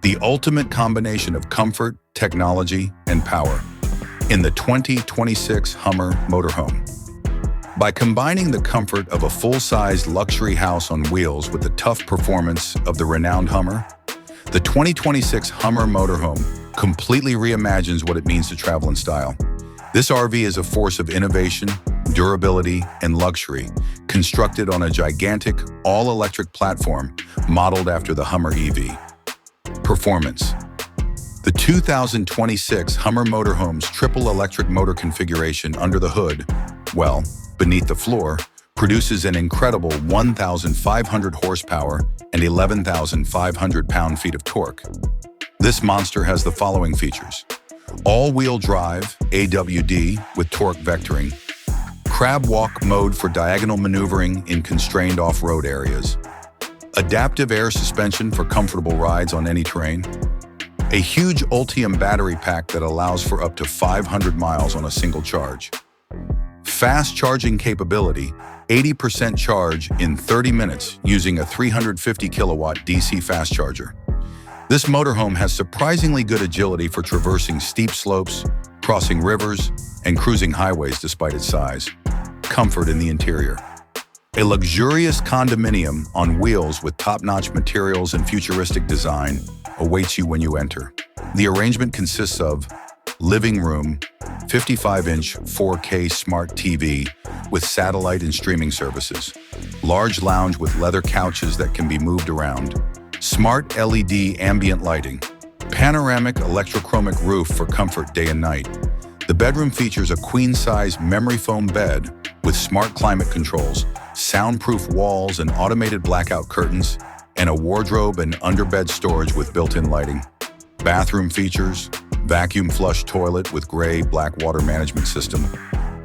the ultimate combination of comfort, technology, and power in the 2026 Hummer Motorhome. By combining the comfort of a full-sized luxury house on wheels with the tough performance of the renowned Hummer, the 2026 Hummer Motorhome completely reimagines what it means to travel in style. This RV is a force of innovation, durability, and luxury, constructed on a gigantic, all-electric platform modeled after the Hummer EV. Performance. The 2026 Hummer Motorhome's triple electric motor configuration under the hood, well, beneath the floor, produces an incredible 1,500 horsepower and 11,500 pound-feet of torque. This monster has the following features: all-wheel drive, AWD with torque vectoring, crab walk mode for diagonal maneuvering in constrained off-road areas, adaptive air suspension for comfortable rides on any terrain, a huge Ultium battery pack that allows for up to 500 miles on a single charge, fast charging capability, 80% charge in 30 minutes using a 350 kilowatt DC fast charger. This motorhome has surprisingly good agility for traversing steep slopes, crossing rivers, and cruising highways despite its size. Comfort in the interior. A luxurious condominium on wheels with top-notch materials and futuristic design awaits you when you enter. The arrangement consists of living room, 55-inch 4K smart TV with satellite and streaming services, large lounge with leather couches that can be moved around, smart LED ambient lighting, panoramic electrochromic roof for comfort day and night. The bedroom features a queen-size memory foam bed with smart climate controls, soundproof walls and automated blackout curtains, and a wardrobe and underbed storage with built-in lighting. Bathroom features: vacuum flush toilet with gray-black water management system,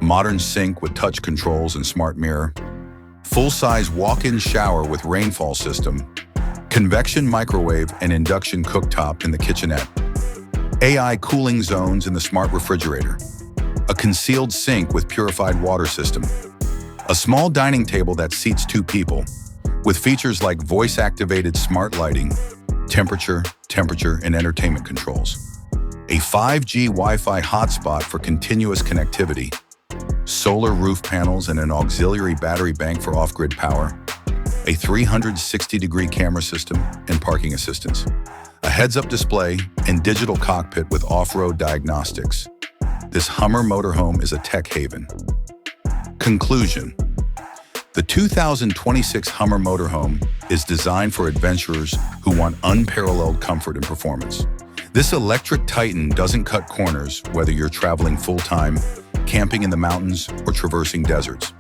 modern sink with touch controls and smart mirror, full-size walk-in shower with rainfall system, convection microwave and induction cooktop in the kitchenette, AI cooling zones in the smart refrigerator, a concealed sink with purified water system, a small dining table that seats 2 people, with features like voice-activated smart lighting, temperature, and entertainment controls, a 5G Wi-Fi hotspot for continuous connectivity, solar roof panels and an auxiliary battery bank for off-grid power, a 360-degree camera system and parking assistance, a heads-up display and digital cockpit with off-road diagnostics. This Hummer Motorhome is a tech haven. Conclusion. The 2026 Hummer Motorhome is designed for adventurers who want unparalleled comfort and performance. This electric titan doesn't cut corners whether you're traveling full-time, camping in the mountains, or traversing deserts.